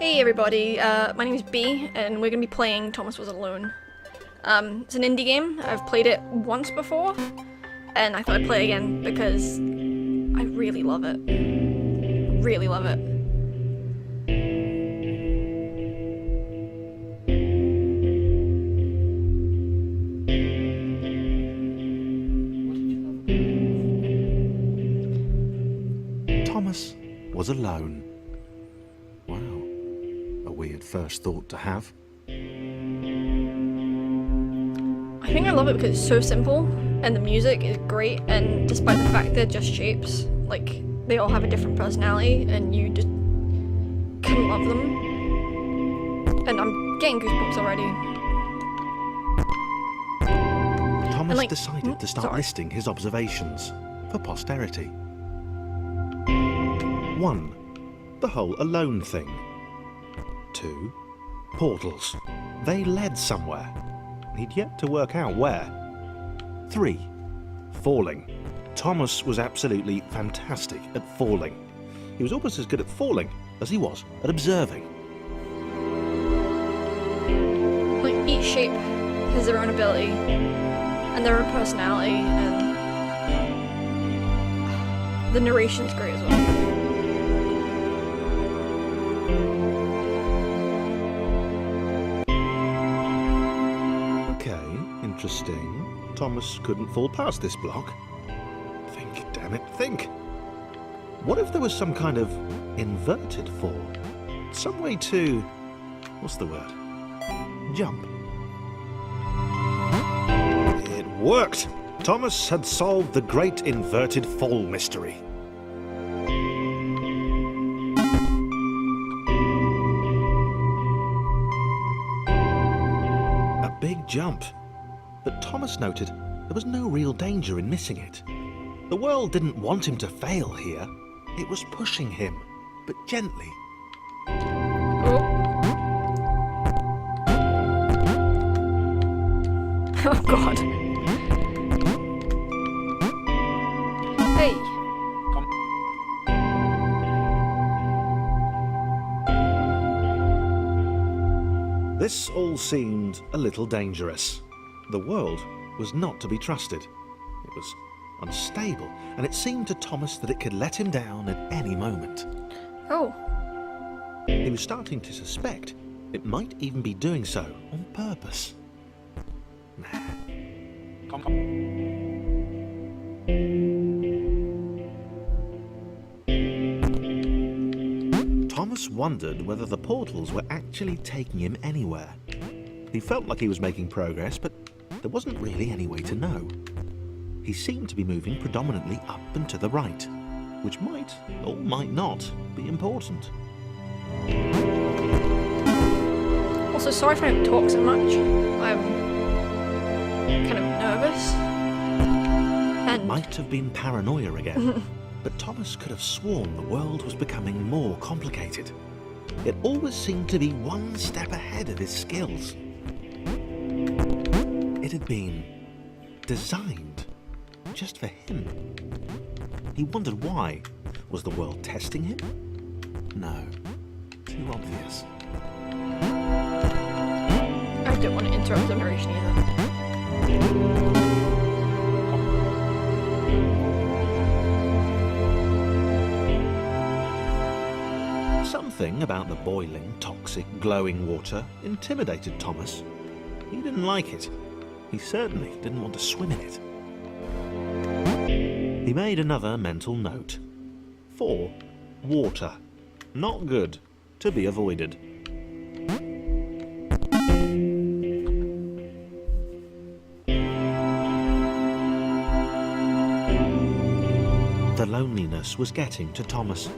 Hey everybody, my name is B, and we're gonna be playing Thomas Was Alone. It's an indie game. I've played it once before, and I thought I'd play it again because I really love it. Really love it. Thomas was alone. Wow, a weird first thought to have. I think I love it because it's so simple, and the music is great, and despite the fact they're just shapes, like, they all have a different personality, and you just can love them. And I'm getting goosebumps already. Thomas decided to start listing his observations for posterity. 1. The whole alone thing. 2. Portals. They led somewhere. He'd yet to work out where. 3. Falling. Thomas was absolutely fantastic at falling. He was almost as good at falling as he was at observing. Like, each shape has their own ability, and their own personality, and the narration's great as well. Interesting. Thomas couldn't fall past this block. Think, damn it, think. What if there was some kind of inverted fall? Some way to... what's the word? Jump. It worked! Thomas had solved the great inverted fall mystery. A big jump. But Thomas noted there was no real danger in missing it. The world didn't want him to fail here. It was pushing him, but gently. Oh. Oh god. Hey. This all seemed a little dangerous. The world was not to be trusted. It was unstable, and it seemed to Thomas that it could let him down at any moment. Oh. He was starting to suspect it might even be doing so on purpose. Nah. Thomas wondered whether the portals were actually taking him anywhere. He felt like he was making progress, but there wasn't really any way to know. He seemed to be moving predominantly up and to the right, which might, or might not, be important. Also, sorry if I don't talk so much. I'm kind of nervous. It might have been paranoia again, but Thomas could have sworn the world was becoming more complicated. It always seemed to be one step ahead of his skills. It had been designed just for him. He wondered why. Was the world testing him? No. Too obvious. I don't want to interrupt the narration either. Something about the boiling, toxic, glowing water intimidated Thomas. He didn't like it. He certainly didn't want to swim in it. He made another mental note. 4. Water. Not good. To be avoided. The loneliness was getting to Thomas.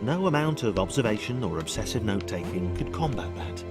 No amount of observation or obsessive note-taking could combat that.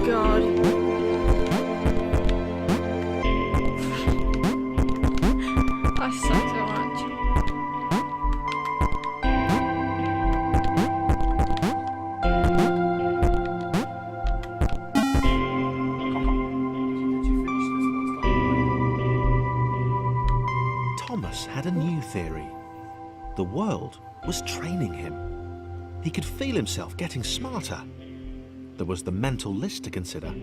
god. I suck so much. Thomas had a new theory. The world was training him. He could feel himself getting smarter. There was the mental list to consider.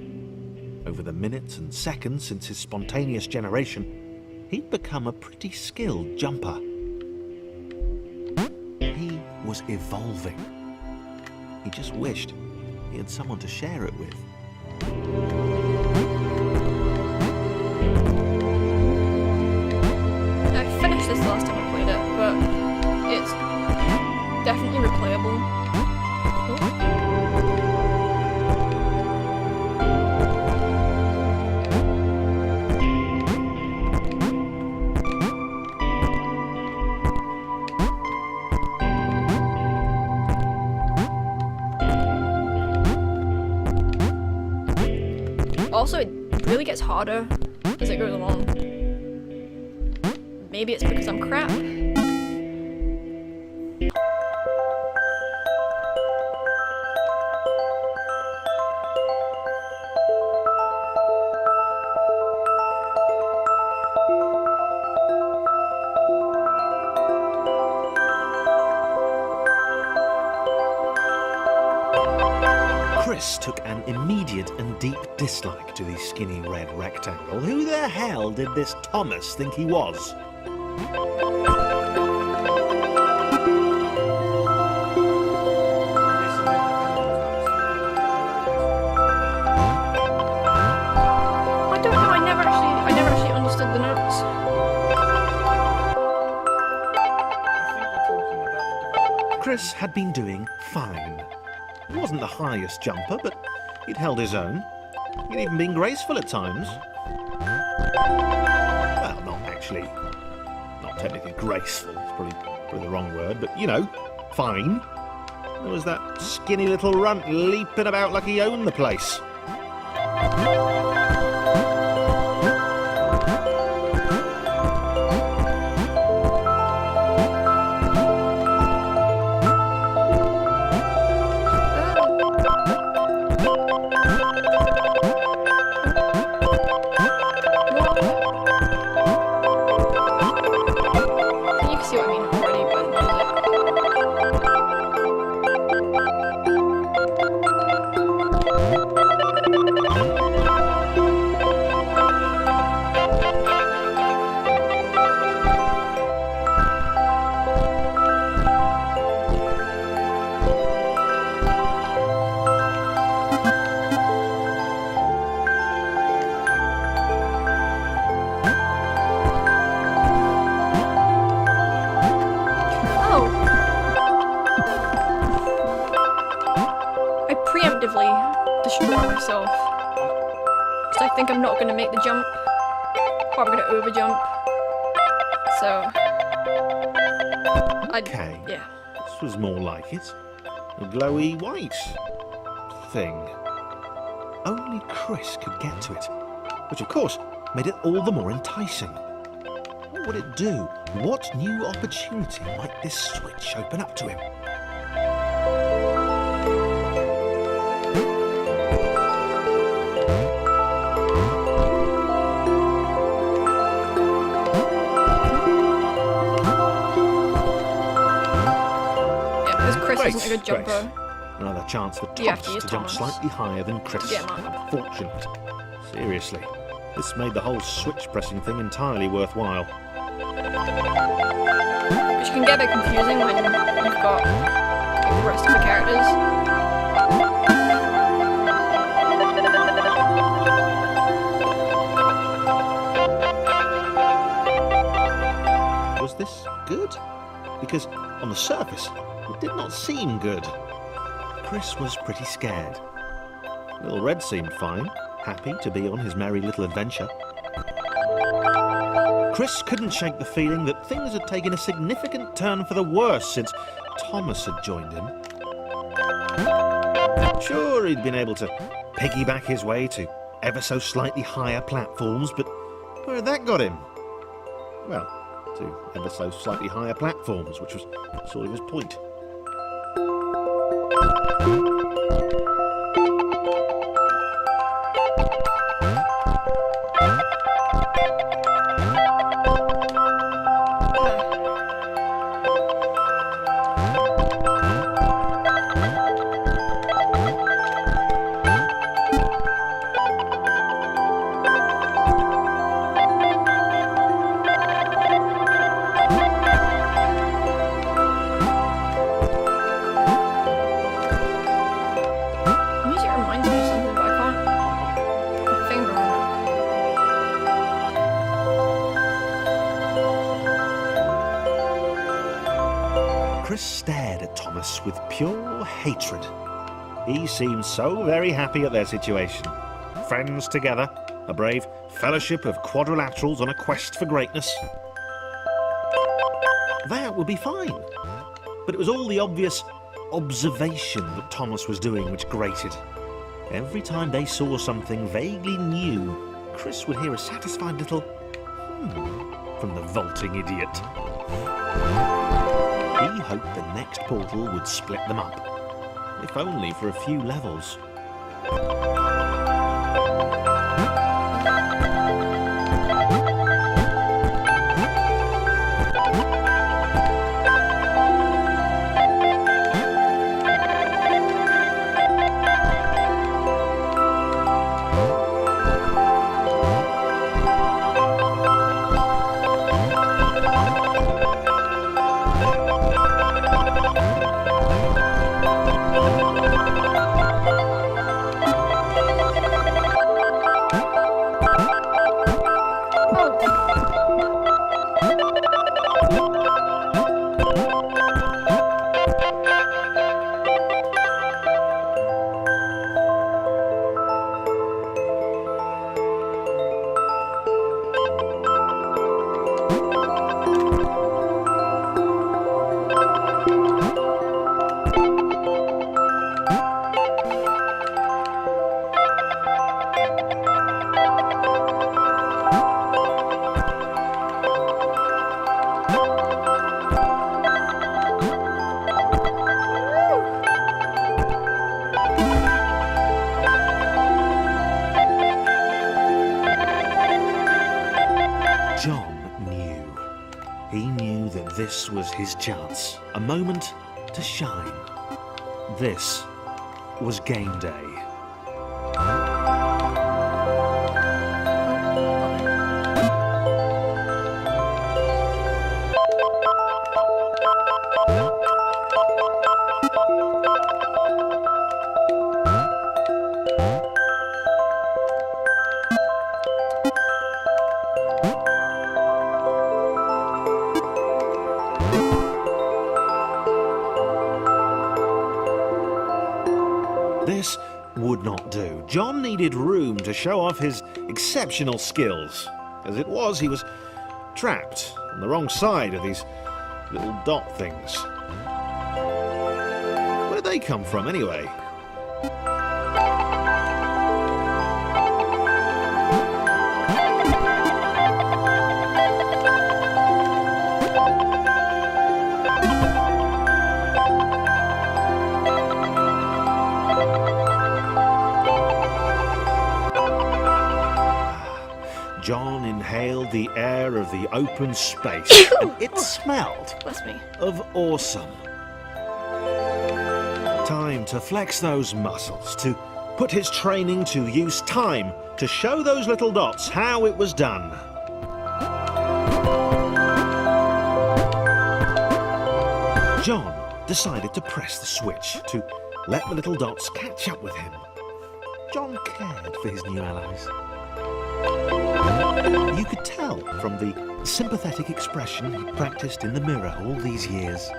Over the minutes and seconds since his spontaneous generation, he'd become a pretty skilled jumper. He was evolving. He just wished he had someone to share it with. I finished this last time I played it, but it's definitely replayable. Also, it really gets harder as it goes along. Maybe it's because I'm crap. Chris took an immediate and deep dislike to the skinny red rectangle. Who the hell did this Thomas think he was? I don't know, I never actually understood the notes. Chris had been doing fine. He wasn't the highest jumper, but he'd held his own. He'd even been graceful at times. Well, not technically graceful, it's probably the wrong word, but you know, fine. There was that skinny little runt leaping about like he owned the place. You can see what I mean already by the preemptively destroy myself because I think I'm not going to make the jump, or I'm going to overjump. So, Okay. Yeah. This was more like it. A glowy white thing. Only Chris could get to it, which of course made it all the more enticing. What would it do? What new opportunity might this switch open up to him? Chris isn't a good jumper. Grace. Another chance for You have to Thomas use to jump Thomas. slightly higher than Chris. Yeah, man. Unfortunate. Seriously, this made the whole switch pressing thing entirely worthwhile. Which can get a bit confusing when you've got the rest of the characters. Was this good? Because on the surface, it did not seem good. Chris was pretty scared. Little Red seemed fine, happy to be on his merry little adventure. Chris couldn't shake the feeling that things had taken a significant turn for the worse since Thomas had joined him. Sure, he'd been able to piggyback his way to ever so slightly higher platforms, but where had that got him? Well, to ever so slightly higher platforms, which was sort of his point. Music reminds me of something, but I can't put my finger on it. Chris stared at Thomas with pure hatred. He seemed so very happy at their situation. Friends together, a brave fellowship of quadrilaterals on a quest for greatness. That would be fine. But it was all the obvious observation that Thomas was doing which grated. Every time they saw something vaguely new, Chris would hear a satisfied little from the vaulting idiot. He hoped the next portal would split them up, if only for a few levels. John knew. He knew that this was his chance, a moment to shine. This was game day. This would not do. John needed room to show off his exceptional skills. As it was, he was trapped on the wrong side of these little dot things. Where did they come from, anyway? John inhaled the air of the open space, and it smelled Bless me. of awesome. Time to flex those muscles, to put his training to use, time to show those little dots how it was done. John decided to press the switch, to let the little dots catch up with him. John cared for his new allies. You could tell from the sympathetic expression he practiced in the mirror all these years.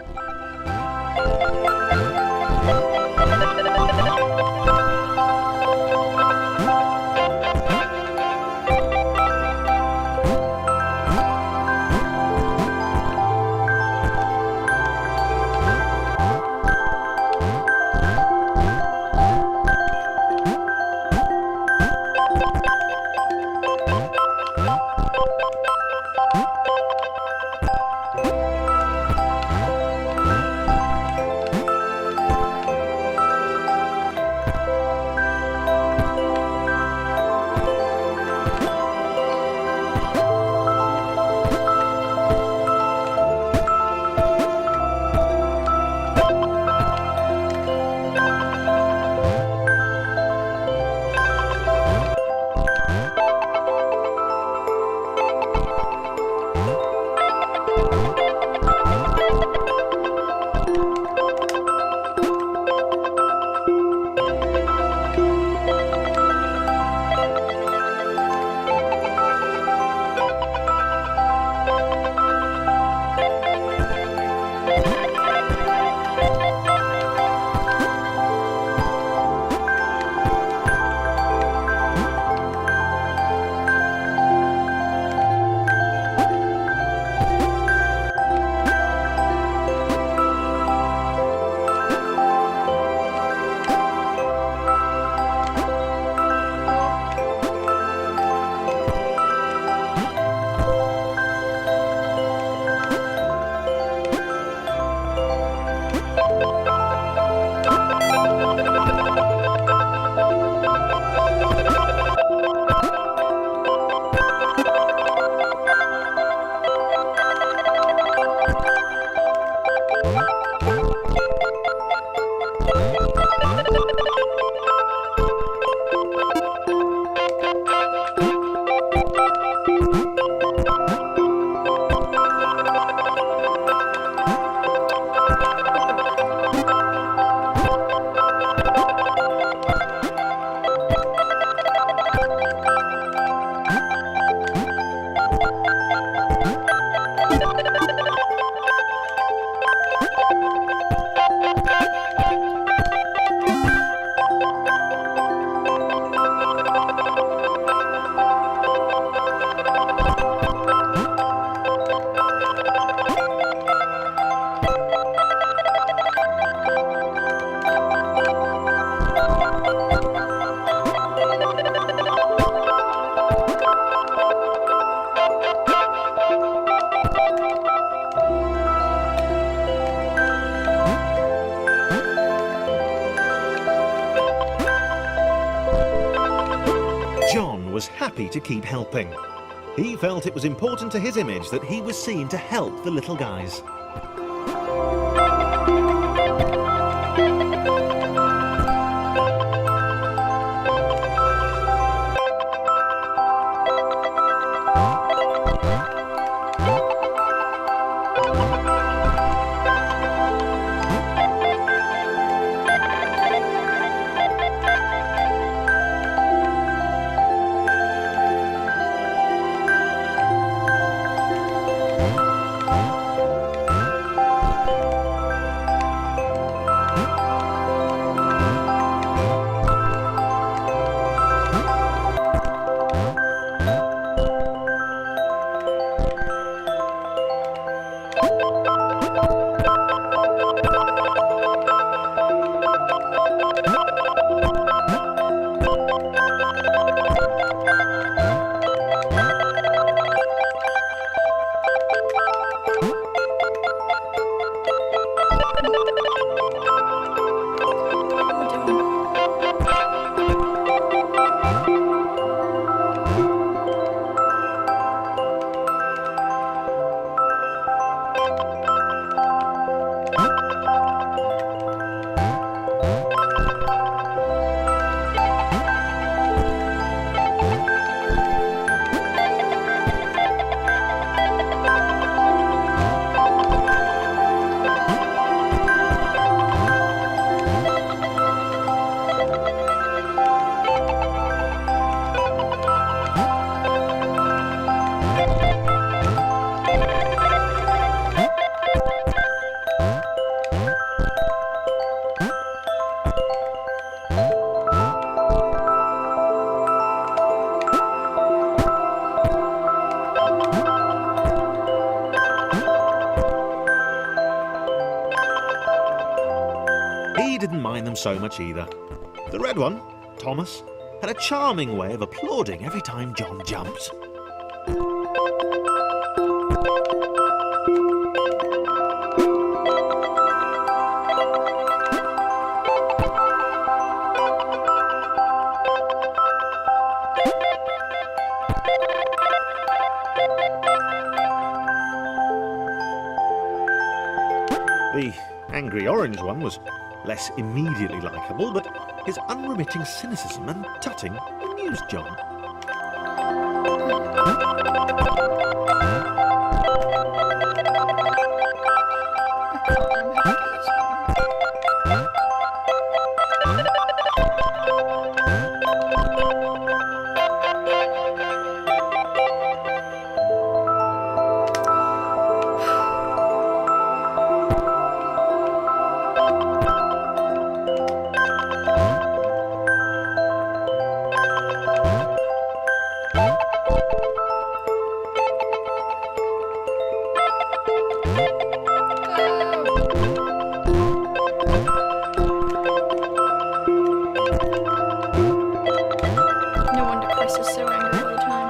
John was happy to keep helping. He felt it was important to his image that he was seen to help the little guys. He didn't mind them so much either. The red one, Thomas, had a charming way of applauding every time John jumped. The angry orange one was less immediately likeable, but his unremitting cynicism and tutting amused John. No wonder Chris is so angry all the time.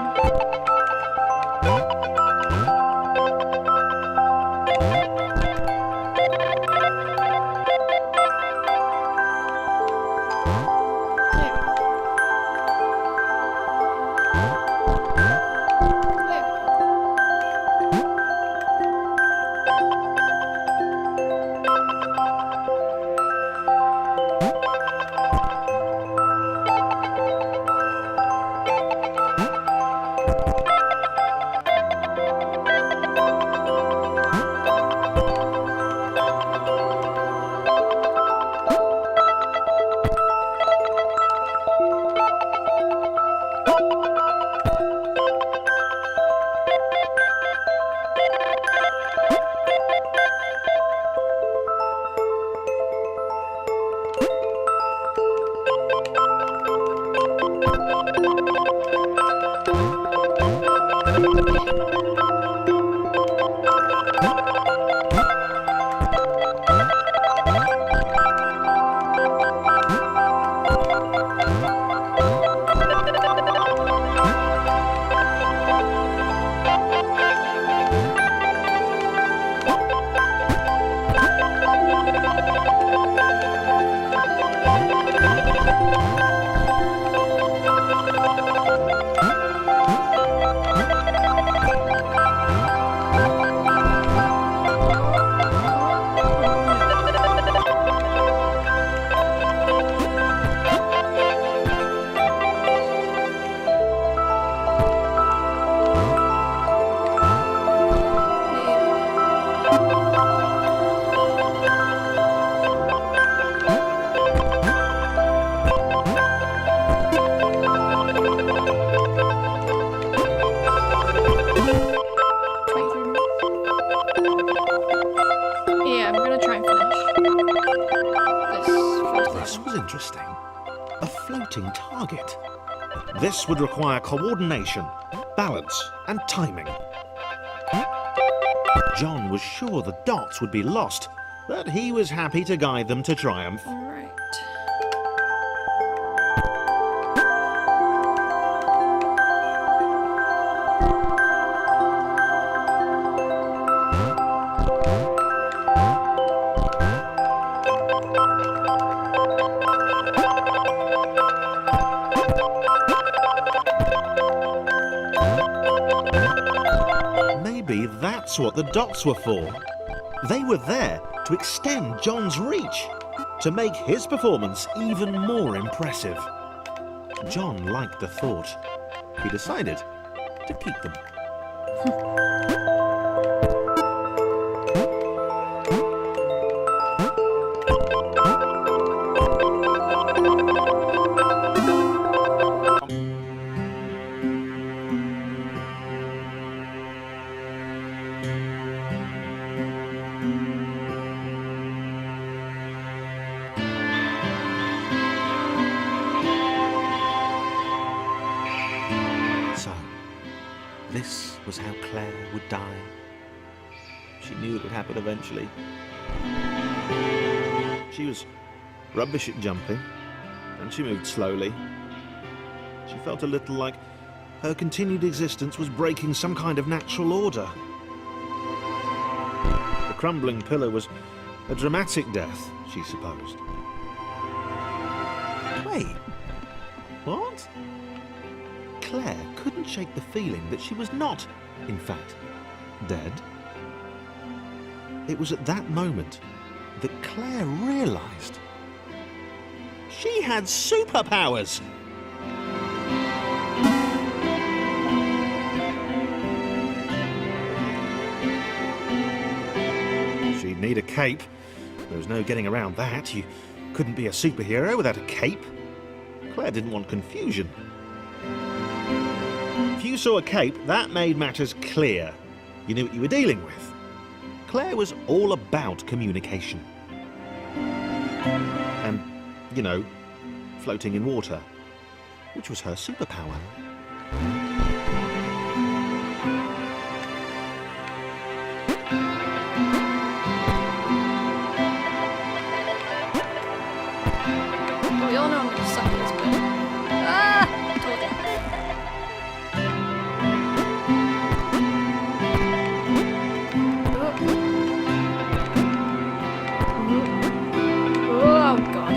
target. This would require coordination, balance, and timing. John was sure the dots would be lost, but he was happy to guide them to triumph. All right. Maybe that's what the dots were for. They were there to extend John's reach, to make his performance even more impressive. John liked the thought. He decided to keep them. So, this was how Claire would die. She knew it would happen eventually. She was rubbish at jumping, and she moved slowly. She felt a little like her continued existence was breaking some kind of natural order. The crumbling pillar was a dramatic death, she supposed. Wait, what? Claire couldn't shake the feeling that she was not, in fact, dead. It was at that moment that Claire realised she had superpowers. She'd need a cape. There was no getting around that. You couldn't be a superhero without a cape. Claire didn't want confusion. If you saw a cape, that made matters clear. You knew what you were dealing with. Claire was all about communication. And, you know, floating in water, which was her superpower. We all know I'm gonna suck at this bit. Ah! Told you. Oh god.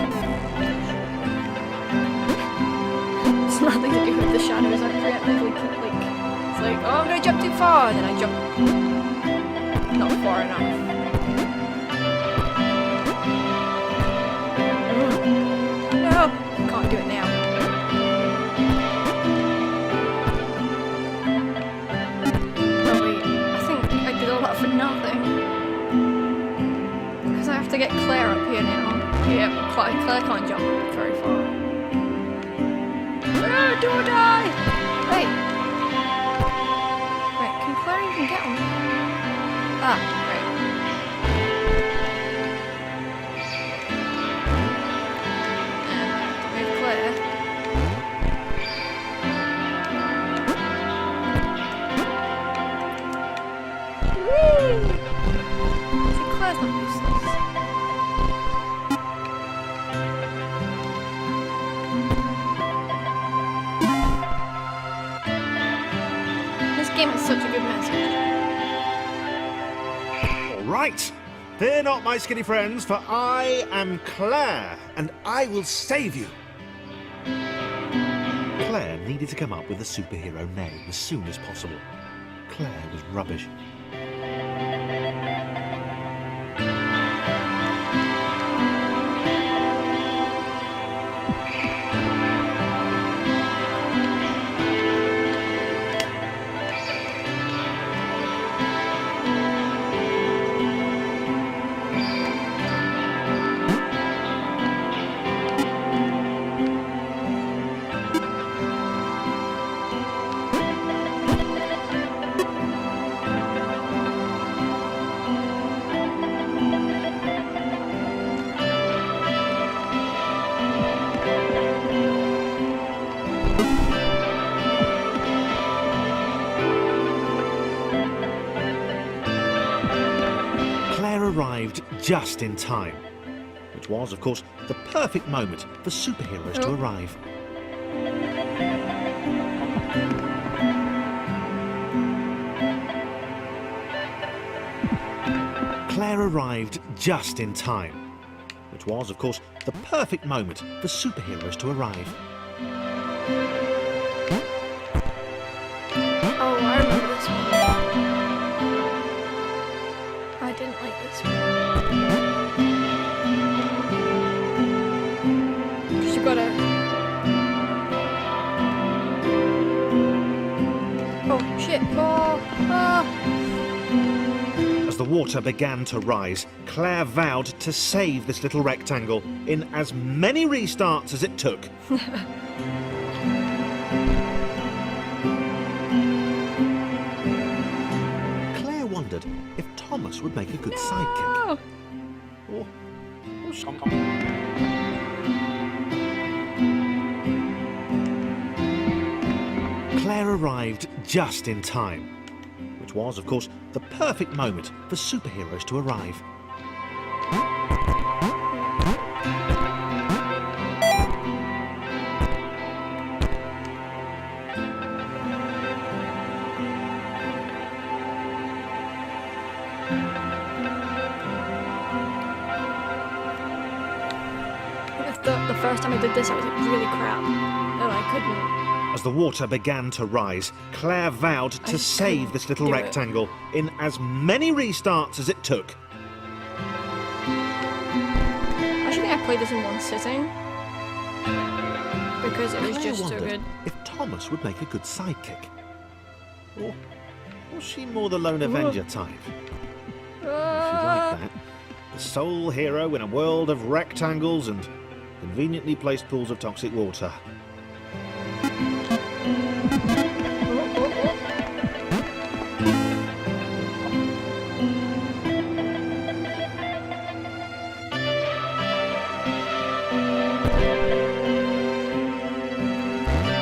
It's nothing to do with the shadows. I preemptively it's like, oh, I'm gonna jump too far, and then I jump not far enough. No, can't do it now. Oh wait, I think I did all that for nothing. Because I have to get Claire up here now. Yeah, Claire can't jump very far. Ah, do or die! Wait. Wait, can Claire even get on? Ah, right. Move Claire. Whee! See, Claire's not useless. This game is such a good message. All right. Fear not, my skinny friends, for I am Claire, and I will save you. Claire needed to come up with a superhero name as soon as possible. Claire was rubbish. Claire arrived just in time, which was, of course, the perfect moment for superheroes to arrive. Claire arrived just in time, which was, of course, the perfect moment for superheroes to arrive. Oh, I remember this one. I didn't like this one. Because you gotta... Oh, shit. Oh, ah. As the water began to rise, Claire vowed to save this little rectangle in as many restarts as it took. Claire wondered if Thomas would make a good sidekick. Or Claire arrived just in time, which was, of course, the perfect moment for superheroes to arrive. The first time I did this, I was like really crap, and I couldn't. As the water began to rise, Claire vowed to save this little rectangle in as many restarts as it took. I think I played this in one sitting because it was Claire just so wondered good. if Thomas would make a good sidekick. Or was she more the lone Avenger type? If you like that. The sole hero in a world of rectangles and conveniently placed pools of toxic water.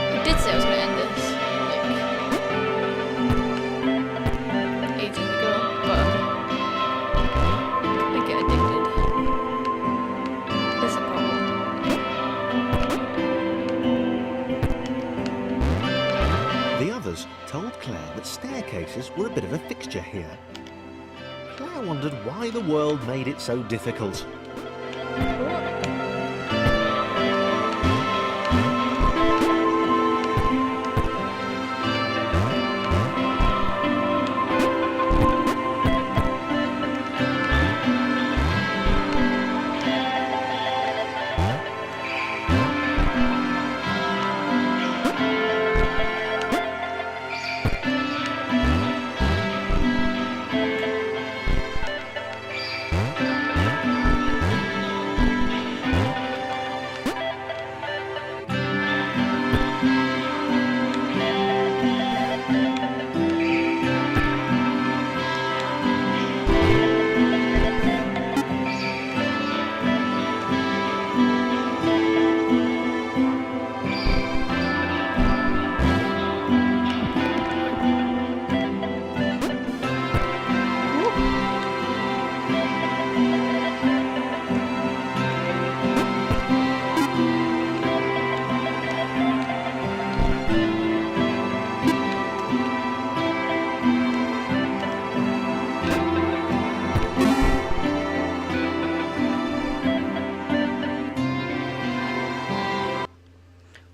I did say I was going to end this like ages ago, but I get addicted. That's a problem. The others told Claire that staircases were a bit of a fixture here. Claire wondered why the world made it so difficult.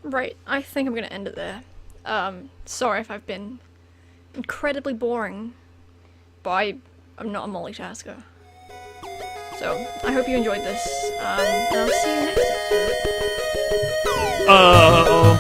Right, I think I'm going to end it there. Sorry if I've been incredibly boring, but I'm not a multitasker. So, I hope you enjoyed this, and I'll see you next episode. Oh!